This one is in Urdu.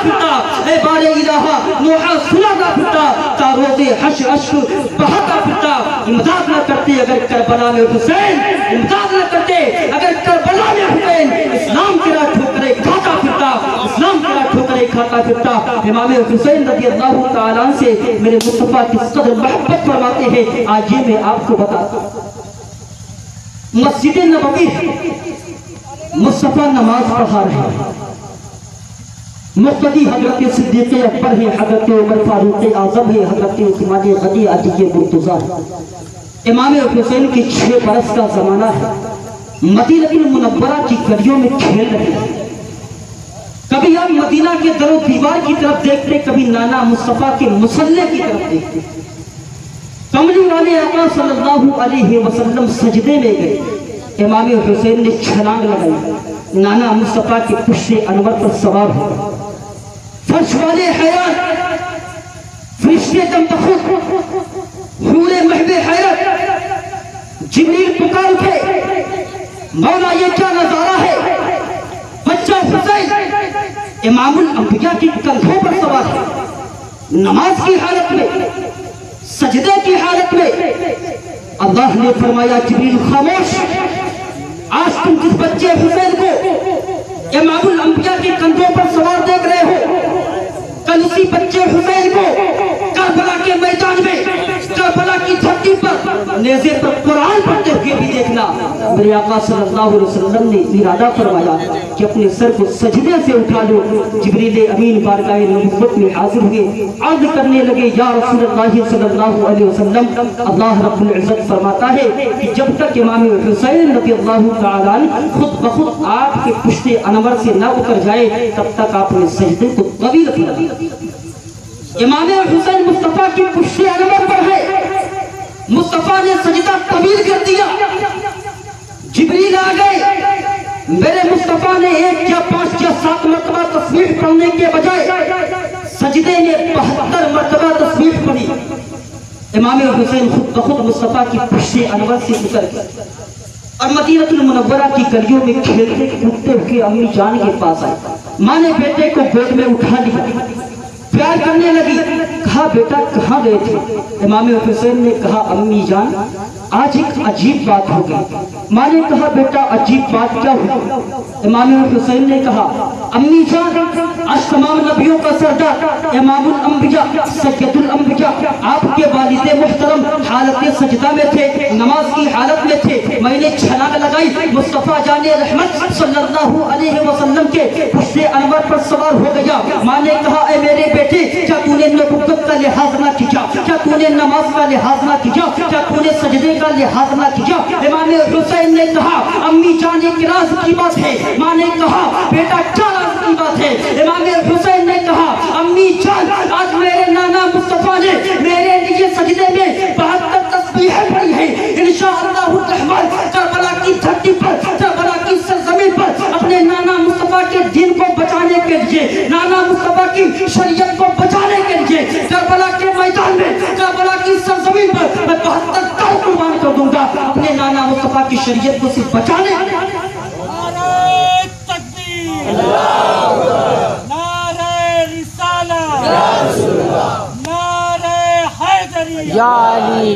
پھرتا، اے بار الہا نوحہ سناتا پھرتا، تا روز حشر اشک بہاتا پھرتا۔ امداد نہ کرتے اگر کربلا میں حسین، امداد نہ کرتے اگر کربلا میں حسین، اسلام تیرا ٹھوکرے کھاتا پھرتا، اسلام تیرا ٹھوکرے کھاتا پھرتا۔ امام حسین رضی اللہ تعالیٰ عنہ سے میرے مصطفیٰ کس قدر محبت فرماتے ہیں، آج یہ میں آپ کو بتاتا ہوں۔ مسجد نبوی مصطفیٰ نماز پڑھا رہے ہیں، مقتدی حضرت صدیق اکبر ہے، حضرت عمر فاروق اعظم ہے، حضرت عثمان غنی عطیہ مرتضیٰ ہے۔ امام حسین کے 6 برس کا زمانہ ہے، مدینہ المنورہ کی گلیوں میں کھیل رہے ہیں۔ کبھی آپ مدینہ کے در و دیوار کی طرف دیکھتے، کبھی نانا مصطفیٰ کے مصلے کی طرف دیکھتے۔ کملی والے آقا صلی اللہ علیہ وسلم سجدے میں گئے، امام حسین نے چھلانگ لگائی، نانا مصطفیٰ کے پشت انور پر سوار ہو، فرش والے حیات، فرشتے دم بخود، حور محب حیرت، جبریل پکار اٹھے، مولا یہ کیا نظارہ ہے؟ بچہ حسین امام الانبیاء کی کندھوں پر سوار ہے، نماز کی حالت میں، سجدے کی حالت میں۔ اللہ نے فرمایا جبریل خاموش، آج تم جس بچے حسین کو امام الانبیاء کے کندھوں پر سوار دیکھ رہے ہو، کل اسی بچے حسین کو کربلا کے میدان میں، کربلا کی دھرتی پر نیزے پر قرآن پڑھتے ہوئے بھی دیکھنا۔ میرے آقا صلی اللہ علیہ وسلم نے ارادہ فرمایا کہ اپنے سر کو سجدے سے اٹھا لو۔ جبریل امین بارگاہ نبوت میں حاضر ہوئے، عرض کرنے لگے یا رسول اللہ صلی اللہ علیہ وسلم، اللہ رب العزت فرماتا ہے کہ جب تک امام حسین رضی اللہ تعالیٰ عنہ خود بخود آپ کے پشت انور سے نہ اتر جائے، تب تک آپ نے سجدے کو طویل کیا۔ امام حسین مصطفیٰ کی پشت انور پر ہے، مصطفیٰ نے سجدہ طویل کر دیا۔ جبریل آ گئے، میرے مصطفیٰ نے 1 یا 5 یا 7 مرتبہ تسبیح پڑھنے کے بجائے سجدے میں 72 مرتبہ تسبیح پڑھی۔ امام حسین خود بخود مصطفیٰ کی پشت انور سے اتر گئے اور مدینہ المنورہ کی گلیوں میں کھیلتے کودتے ہوئے امی جان کے پاس آئے۔ ماں نے بیٹے کو گود میں اٹھا لیا، پیار کرنے لگی، کہا بیٹا کہاں گئے تھے؟ امام حسین نے کہا امی جان آج ایک عجیب بات ہو گئی۔ ماں نے کہا بیٹا عجیب بات کیا ہوئی؟ امام حسین نے کہا امی جان آج تمام نبیوں کا سردار امام الانبیاء سید الانبیاء آپ کے والد محترم حالت سجدہ میں تھے، نماز کی حالت میں تھے، میں نے چھلانگ لگائی، مصطفیٰ جان رحمت صلی اللہ علیہ وسلم کے پشت انور پر سوار ہو گیا۔ ماں نے کہا اے میرے بیٹے کیا تو نے نبوت کا لحاظ نہ کیا؟ کیا تو نے نماز کا لحاظ نہ کیا؟ کیا تو نے سجدے کا لحاظ نہ کیا؟ امام حسین نے کہا امی جان ایک راز کی بات ہے۔ ماں نے کہا بیٹا کیا راز کی بات ہے؟ امام حسین نے کہا امی جان آج میرے نانا مصطفیٰ نے میرے لیے سجدے میں 72 تسبیحیں پڑھی ہیں۔ انشاءاللہ الرحمن کربلا کی دھرتی پر، کربلا کی سرزمین پر اپنے نانا مصطفیٰ کے دین کو بچانے کے لیے، نانا مصطفیٰ کی شریعت کو بچانے کے لیے کربلا کے میدان میں، کربلا کی سرزمین پر میں 72 تار قربان کر دوں گا اپنے نانا مصطفیٰ کی شریعت کو صرف بچانے۔ نعرہ تکبیر، نعرہ رسالہ، نعرہ حیدری، یا علی۔